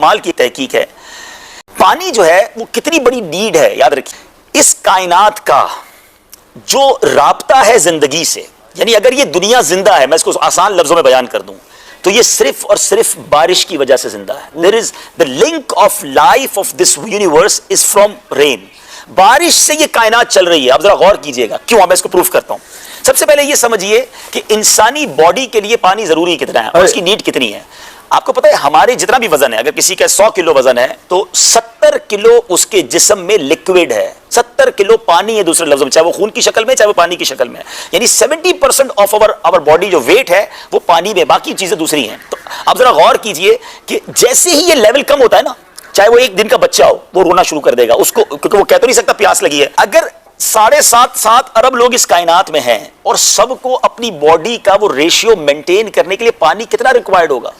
مال کی تحقیق ہے. پانی جو ہے وہ کتنی بڑی نیڈ ہے. یاد رکھیے اس کائنات کا جو رابطہ ہے زندگی سے، یعنی اگر یہ دنیا زندہ ہے، میں اس کو آسان لفظوں میں بیان کر دوں تو یہ صرف اور صرف بارش کی وجہ سے زندہ ہے. There is the link of life of this universe is from rain. بارش سے یہ کائنات چل رہی ہے. آپ ذرا غور کیجئے گا کیوں. میں اس کو پروف کرتا ہوں. سب سے پہلے یہ سمجھیے کہ انسانی باڈی کے لیے پانی ضروری کتنا ہے اور اس کی نیڈ کتنی ہے. آپ کو پتا ہے ہمارے جتنا بھی وزن ہے، اگر کسی کا 100 کلو وزن ہے تو 70 کلو اس کے جسم میں لکوڈ ہے، 70 کلو پانی ہے. دوسرے لفظوں میں چاہے وہ خون کی شکل میں چاہے وہ پانی کی شکل میں، یعنی 70% آف our باڈی جو ویٹ ہے وہ پانی میں، باقی چیزیں دوسری ہیں. تو آپ ذرا غور کیجئے کہ جیسے ہی یہ لیول کم ہوتا ہے نا، چاہے وہ ایک دن کا بچہ ہو وہ رونا شروع کر دے گا اس کو، کیونکہ وہ کہہ تو نہیں سکتا پیاس لگی ہے. اگر 7.5 ارب لوگ اس کائنات میں ہیں اور سب کو اپنی باڈی کا وہ ریشیو مینٹین کرنے کے لیے پانی کتنا ریکوائرڈ ہوگا؟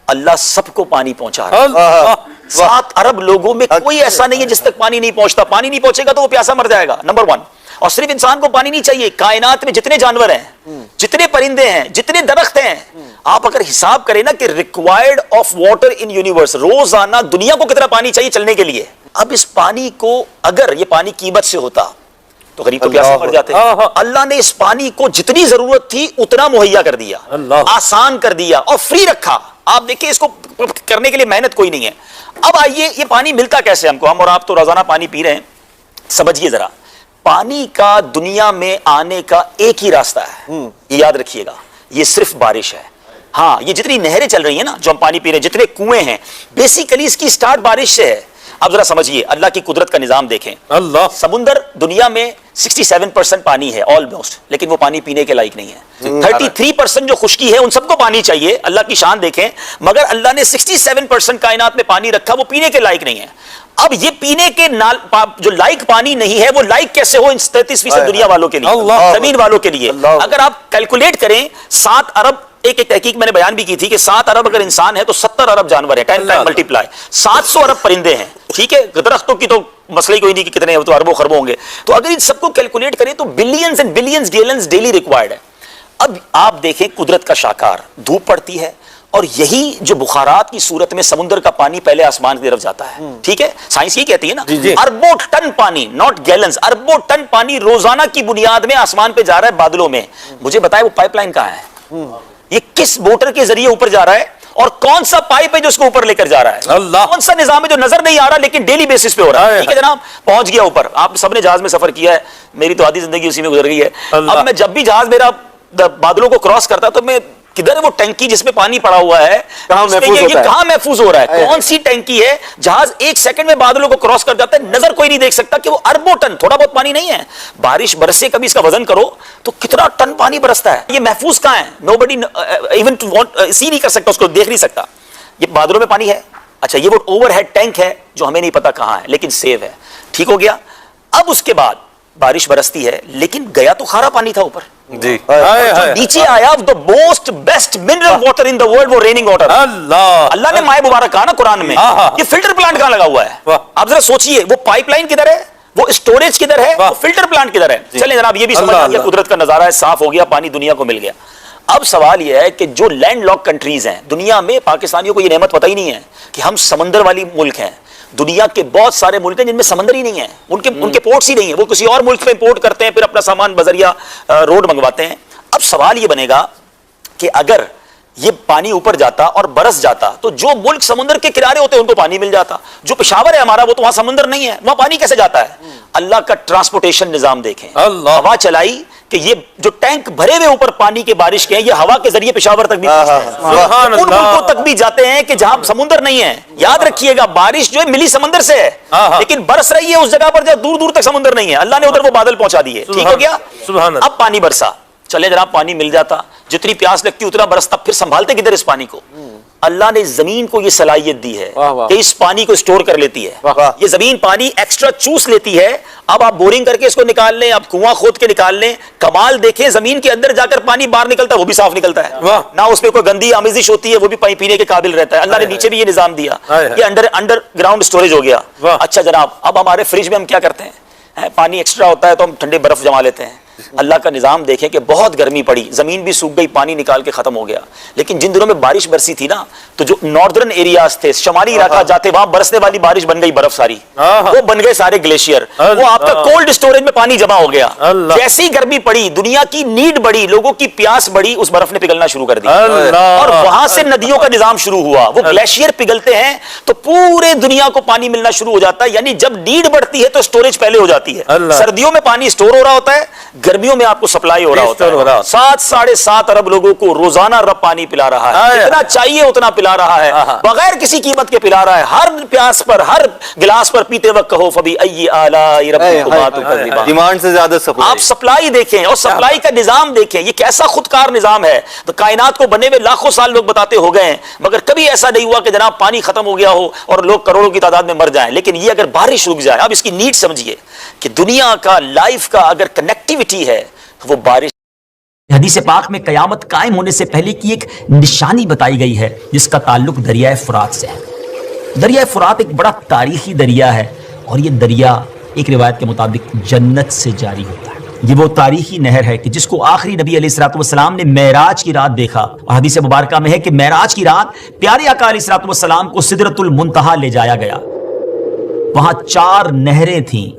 اللہ سب کو پانی پہنچا رہا ہے. 7 ارب لوگوں میں کوئی ایسا نہیں ہے جس تک پانی نہیں پہنچتا. پانی نہیں پہنچے گا تو وہ پیاسا مر جائے گا. نمبر 1. اور صرف انسان کو پانی نہیں چاہیے، کائنات میں جتنے جانور ہیں، جتنے پرندے ہیں، جتنے درخت ہیں، آپ اگر حساب کریں نا کہ required of water in universe, روزانہ دنیا کو کتنا پانی چاہیے چلنے کے لیے. اب اس پانی کو اگر یہ پانی قیمت سے ہوتا تو غریب تو پیاسے مر جاتے. اللہ نے اس پانی کو جتنی ضرورت تھی اتنا مہیا کر دیا، آسان کر دیا اور فری رکھا. آپ دیکھیں اس کو کرنے کے لیے محنت کوئی نہیں ہے. اب آئیے یہ پانی ملتا کیسے ہم کو؟ ہم اور آپ تو روزانہ پانی پی رہے ہیں. سمجھیے ذرا، پانی کا دنیا میں آنے کا ایک ہی راستہ ہے، یہ یاد رکھیے گا، یہ صرف بارش ہے. ہاں یہ جتنی نہریں چل رہی ہیں نا جو ہم پانی پی رہے ہیں، جتنے کنویں ہیں، بیسیکلی اس کی سٹارٹ بارش سے ہے. اب ذرا سمجھیے اللہ کی قدرت کا نظام دیکھیں. اللہ سمندر دنیا میں 67% پانی ہے آلموسٹ، لیکن وہ پانی پینے کے لائق نہیں ہے. 33% جو خشکی ہے ان سب کو پانی چاہیے. اللہ کی شان دیکھیں، مگر اللہ نے 67% کائنات میں پانی رکھا، وہ پینے کے لائق نہیں ہے. اب یہ پینے کے جو لائق پانی نہیں ہے وہ لائق کیسے ہو ان 33% دنیا والوں کے لیے، زمین والوں کے لیے؟ اگر آپ کیلکولیٹ کریں 7 ارب، ایک تحقیق میں نے بیان بھی کی تھی کہ 7 ارب اگر انسان ہے تو 70 ارب جانور ہیں. 10 ٹائم ملٹی پلائی 700 ارب پرندے ہیں. ٹھیک ہے، درختوں کی تو مسئلہ ہی کوئی نہیں کہ کتنے ہیں، تو اربوں خربوں ہوں گے. تو اگر ان سب کو کیلکولیٹ کریں تو billions and billions gallons daily required ہے. اب آپ دیکھیں قدرت کا شاہکار، دھوپ پڑتی ہے اور یہی جو بخارات کی صورت میں سمندر کا پانی پہلے آسمان کی طرف جاتا ہے. ٹھیک ہے، سائنس یہ کہتی ہے نا، اربوں ٹن پانی، ناٹ گیلنز، اربوں ٹن پانی روزانہ کی بنیاد میں آسمان پہ جا رہا ہے بادلوں میں. مجھے بتائے وہ پائپ لائن کہاں ہے؟ یہ کس موٹر کے ذریعے اوپر جا رہا ہے اور کون سا پائپ ہے جو اس کو اوپر لے کر جا رہا ہے؟ کون سا نظام ہے جو نظر نہیں آ رہا لیکن ڈیلی بیسس پہ ہو رہا ہے؟ ٹھیک ہے جناب، پہنچ گیا اوپر. آپ سب نے جہاز میں سفر کیا ہے، میری تو آدھی زندگی اسی میں گزر گئی ہے. اب میں جب بھی جہاز میرا بادلوں کو کراس کرتا تو میں کدھر وہ ٹینکی جس میں پانی پڑا ہوا ہے کہاں محفوظ ہو رہا ہے؟ کون سی ٹینکی ہے؟ جہاز 1 سیکنڈ میں بادلوں کو کراس کر جاتا ہے، نظر کوئی نہیں دیکھ سکتا کہ وہ اربوں ٹن، تھوڑا بہت پانی نہیں ہے. بارش برسے کبھی اس کا وزن کرو تو کتنا ٹن پانی برستا ہے. یہ محفوظ کہاں ہے؟ نوبڈی ایون سی نہیں کر سکتا، اس کو دیکھ نہیں سکتا. یہ بادلوں میں پانی ہے. اچھا یہ وہ اوور ہیڈ ٹینک ہے جو ہمیں نہیں پتا کہاں ہے لیکن سیو ہے. ٹھیک ہو گیا. اب اس کے بعد بارش برستی ہے لیکن گیا تو کھارا پانی تھا اوپر، جی نیچے آیا the most best mineral water in the world، وہ ریننگ واٹر. اللہ نے مائع مبارک کہا نا قرآن میں. یہ فلٹر پلانٹ کہاں لگا ہوا ہے؟ آپ ذرا سوچئے، وہ پائپ لائن کدھر ہے، وہ اسٹوریج کدھر ہے، وہ فلٹر پلانٹ کدھر ہے؟ چلیں جناب یہ بھی سمجھ آ گیا، قدرت کا نظارہ ہے، صاف ہو گیا، پانی دنیا کو مل گیا. اب سوال یہ ہے کہ جو لینڈ لاک کنٹریز ہیں دنیا میں، پاکستانیوں کو یہ نعمت پتہ ہی نہیں ہے کہ ہم سمندر والی ملک ہیں. دنیا کے بہت سارے ملک ہیں جن میں سمندر ہی نہیں ہے، ان کے پورٹس ہی نہیں ہیں، وہ کسی اور ملک سے امپورٹ کرتے ہیں، پھر اپنا سامان بذریعہ روڈ منگواتے ہیں. اب سوال یہ بنے گا کہ اگر یہ پانی اوپر جاتا اور برس جاتا تو جو ملک سمندر کے کنارے ہوتے ہیں ان کو پانی مل جاتا. جو پشاور ہے ہمارا وہ تو وہاں سمندر نہیں ہے، وہاں پانی کیسے جاتا ہے؟ اللہ کا ٹرانسپورٹیشن نظام دیکھیں. ہوا چلائی کہ یہ جو ٹینک بھرے ہوئے اوپر پانی کے بارش کے ہیں یہ ہوا کے ذریعے پشاور تک بھی ان ملکوں تک بھی جاتے ہیں کہ جہاں سمندر نہیں ہے. یاد رکھیے گا بارش جو ہے ملی سمندر سے ہے لیکن برس رہی ہے اس جگہ پر جہاں دور دور تک سمندر نہیں ہے. اللہ نے ادھر وہ بادل پہنچا دیے. ٹھیک ہو گیا. اب پانی برسا، چلے جناب پانی مل جاتا، جتنی پیاس لگتی اتنا برستا، پھر سنبھالتے کدھر اس پانی کو؟ اللہ نے زمین کو یہ صلاحیت دی ہے کہ اس پانی کو اسٹور کر لیتی ہے. یہ زمین پانی ایکسٹرا چوس لیتی ہے. اب آپ بورنگ کر کے اس کو نکال لیں، آپ کنواں کھود کے نکال لیں، کمال دیکھیں زمین کے اندر جا کر پانی باہر نکلتا ہے وہ بھی صاف نکلتا ہے، نہ اس پہ کوئی گندی آمیزش ہوتی ہے، وہ بھی پانی پینے کے قابل رہتا ہے. اللہ نے نیچے بھی یہ نظام دیا، یہ انڈر گراؤنڈ اسٹوریج ہو گیا. اچھا جناب اب ہمارے فریج میں ہم کیا کرتے ہیں؟ پانی ایکسٹرا ہوتا ہے تو ہم ٹھنڈے برف جما لیتے ہیں. اللہ کا نظام دیکھیں کہ بہت گرمی پڑی, زمین بھی سوکھ گئی, پانی نکال کے ختم ہو گیا, لیکن جن دنوں میں بارش برسی تھی نا تو جو ناردرن ایریاز تھے, شمالی علاقہ جاتے, وہاں برسنے والی بارش بن گئی برف ساری, وہ بن گئے سارے گلیشیئر, وہ آپ کا کولڈ اسٹوریج میں پانی جمع ہو گیا. جیسی گرمی پڑی, دنیا کی نیڈ بڑی, لوگوں کی پیاس بڑی, اس برف نے پگھلنا شروع کر دی, اور وہاں سے ندیوں کا نظام شروع ہوا. وہ گلیشیئر پگھلتے ہیں تو پورے دنیا کو پانی ملنا شروع ہو جاتا ہے. یعنی جب نیڈ بڑھتی ہے تو اسٹوریج پہلے ہو جاتی ہے. سردیوں میں پانی اسٹور ہو رہا ہوتا ہے, گرمیوں میں آپ کو سپلائی ہو رہا ہوتا ہے. 7.5 ارب لوگوں کو روزانہ رب پانی پلا رہا ہے, جتنا چاہیے اتنا پلا رہا ہے, بغیر کسی قیمت کے پلا رہا ہے. ہر پیاس پر, ہر گلاس پر پیتے وقت کہو فبأي آلاء ربكما تكذبان. ڈیمانڈ سے زیادہ سپلائی. آپ سپلائی دیکھیں اور سپلائی کا نظام دیکھیں, یہ کیسا خودکار نظام ہے. تو کائنات کو بنے ہوئے لاکھوں سال لوگ بتاتے ہو گئے ہیں, مگر کبھی ایسا نہیں ہوا کہ جناب پانی ختم ہو گیا ہو اور لوگ کروڑوں کی تعداد میں مر جائیں. لیکن یہ اگر بارش رک جائے, اب اس کی نیڈ سمجھیے کہ دنیا کا لائف کا اگر کنیکٹیوٹی ہے وہ بارش. حدیث پاک میں قیامت قائم ہونے سے پہلے کی ایک نشانی بتائی گئی ہے جس کا تعلق دریائے فرات سے ہے. دریائے فرات ایک بڑا تاریخی دریا ہے, اور یہ دریا ایک روایت کے مطابق جنت سے جاری ہوتا ہے. یہ وہ تاریخی نہر ہے کہ جس کو آخری نبی علیہ الصلوۃ والسلام نے معراج کی رات دیکھا, اور حدیث مبارکہ میں ہے کہ معراج کی رات پیارے آقا علیہ الصلوۃ والسلام کو سدرۃ المنتہا لے جایا گیا. وہاں 4 نہریں تھیں,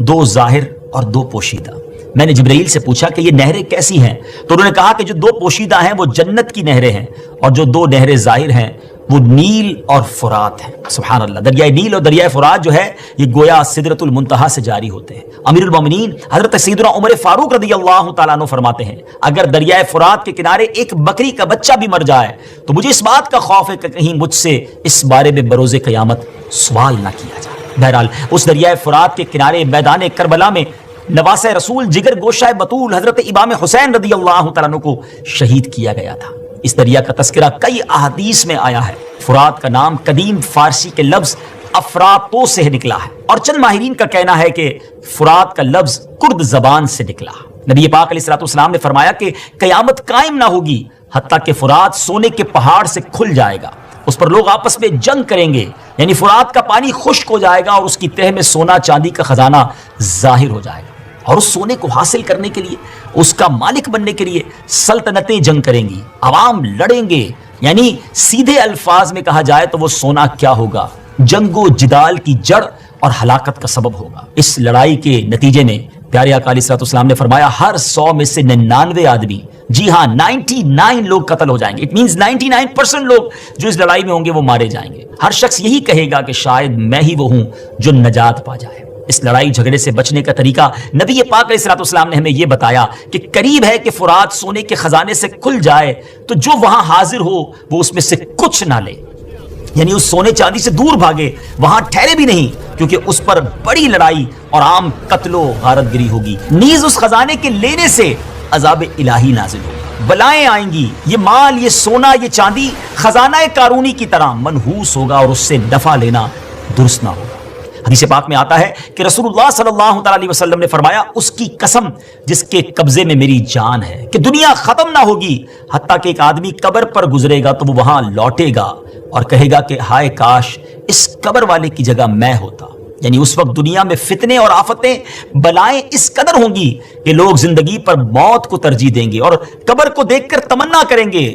2 ظاہر اور 2 پوشیدہ. میں نے جبرائیل سے پوچھا کہ یہ نہریں کیسی ہیں, تو انہوں نے کہا کہ جو 2 پوشیدہ ہیں وہ جنت کی نہریں ہیں, اور جو 2 نہریں ظاہر ہیں وہ نیل اور فرات ہیں. سبحان اللہ. دریائے نیل اور دریائے فرات جو ہے یہ گویا سدرۃ المنتہا سے جاری ہوتے ہیں. امیر المومنین حضرت سیدنا عمر فاروق رضی اللہ تعالیٰ عنہ فرماتے ہیں, اگر دریائے فرات کے کنارے ایک بکری کا بچہ بھی مر جائے تو مجھے اس بات کا خوف ہے کہ کہیں مجھ سے اس بارے میں بروز قیامت سوال نہ کیا جائے. بہرحال اس دریائے فرات کے کنارے میدان کربلا میں نواسہ رسول جگر گوشہ بطول حضرت امام حسین رضی اللہ تعالیٰ عنہ کو شہید کیا گیا تھا. اس دریا کا تذکرہ کئی احادیث میں آیا ہے. فرات کا نام قدیم فارسی کے لفظ افراتو سے نکلا ہے, اور چند ماہرین کا کہنا ہے کہ فرات کا لفظ کرد زبان سے نکلا. نبی پاک علیہ الصلوۃ والسلام نے فرمایا کہ قیامت قائم نہ ہوگی حتیٰ کہ فرات سونے کے پہاڑ سے کھل جائے گا, اس پر لوگ آپس میں جنگ کریں گے. یعنی فرات کا پانی خشک ہو جائے گا اور اس کی تہ میں سونا چاندی کا خزانہ ظاہر ہو جائے گا, اور اس سونے کو حاصل کرنے کے لیے, اس کا مالک بننے کے لیے سلطنتیں جنگ کریں گی, عوام لڑیں گے. یعنی سیدھے الفاظ میں کہا جائے تو وہ سونا کیا ہوگا, جنگ و جدال کی جڑ اور ہلاکت کا سبب ہوگا. اس لڑائی کے نتیجے میں پیارے آقا علیہ الصلوۃ والسلام نے فرمایا ہر 100 میں سے 99 آدمی, جی ہاں 99 لوگ قتل ہو جائیں گے. اٹ مینز 99% لوگ جو اس لڑائی میں ہوں گے وہ مارے جائیں گے. ہر شخص یہی کہے گا کہ شاید میں ہی وہ ہوں جو نجات پا جائے. اس لڑائی جھگڑے سے بچنے کا طریقہ نبی پاک علیہ الصلوۃ والسلام نے ہمیں یہ بتایا کہ قریب ہے کہ فرات سونے کے خزانے سے کھل جائے تو جو وہاں حاضر ہو وہ اس میں سے کچھ نہ لے, یعنی اس سونے چاندی سے دور بھاگے, وہاں ٹھہرے بھی نہیں, کیونکہ اس پر بڑی لڑائی اور عام قتل و غارت گری ہوگی. نیز اس خزانے کے لینے سے عذاب الہی نازل ہوگا, بلائیں آئیں گی. یہ مال, یہ سونا, یہ چاندی خزانہ قارونی کی طرح منحوس ہوگا اور اس سے نفع لینا درست نہ ہوگا. حدیث پاک میں آتا ہے کہ رسول اللہ صلی اللہ تعالی علیہ وسلم نے فرمایا اس کی قسم جس کے قبضے میں میری جان ہے کہ دنیا ختم نہ ہوگی حتیٰ کہ ایک آدمی قبر پر گزرے گا تو وہ وہاں لوٹے گا اور کہے گا کہ ہائے کاش اس قبر والے کی جگہ میں ہوتا. یعنی اس وقت دنیا میں فتنے اور آفتیں بلائیں اس قدر ہوں گی کہ لوگ زندگی پر موت کو ترجیح دیں گے اور قبر کو دیکھ کر تمنا کریں گے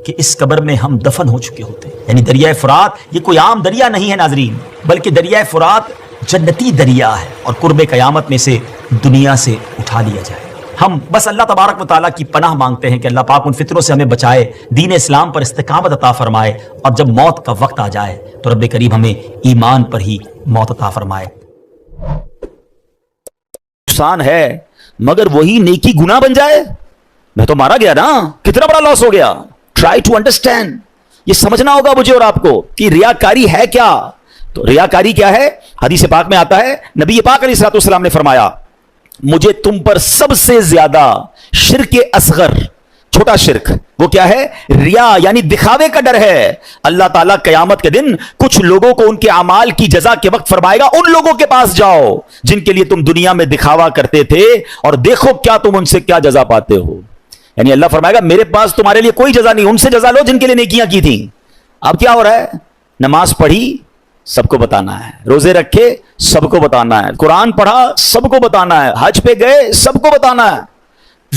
کہ اس قبر میں ہم دفن ہو چکے ہوتے. یعنی دریائے فرات یہ کوئی عام دریا نہیں ہے ناظرین, بلکہ دریائے فرات جنتی دریا ہے اور قرب قیامت میں سے دنیا سے اٹھا لیا جائے. ہم بس اللہ تبارک و تعالیٰ کی پناہ مانگتے ہیں کہ اللہ پاک ان فطروں سے ہمیں بچائے, دین اسلام پر استقامت عطا فرمائے, اور جب موت کا وقت آ جائے تو رب کریم ہمیں ایمان پر ہی موت عطا فرمائے. نقصان ہے مگر وہی نیکی گناہ بن جائے. میں تو مارا گیا نا, کتنا بڑا لاس ہو گیا. ٹرائی ٹو انڈرسٹینڈ, یہ سمجھنا ہوگا مجھے اور آپ کو کہ ریاکاری ہے کیا. تو ریاکاری کیا ہے؟ حدیث پاک میں آتا ہے نبی پاک علیہ الصلوۃ والسلام نے فرمایا مجھے تم پر سب سے زیادہ شرک اصغر, چھوٹا شرک, وہ کیا ہے؟ ریا, یعنی دکھاوے کا ڈر ہے. اللہ تعالیٰ قیامت کے دن کچھ لوگوں کو ان کے اعمال کی جزا کے وقت فرمائے گا ان لوگوں کے پاس جاؤ جن کے لیے تم دنیا میں دکھاوا کرتے تھے اور دیکھو کیا تم ان سے کیا جزا پاتے ہو. یعنی اللہ فرمائے گا میرے پاس تمہارے لیے کوئی جزا نہیں, ان سے جزا لو جن کے لیے نیکیاں کی تھیں. اب کیا ہو رہا ہے؟ نماز پڑھی سب کو بتانا ہے, روزے رکھے سب کو بتانا ہے, قرآن پڑھا سب کو بتانا ہے, حج پہ گئے سب کو بتانا ہے,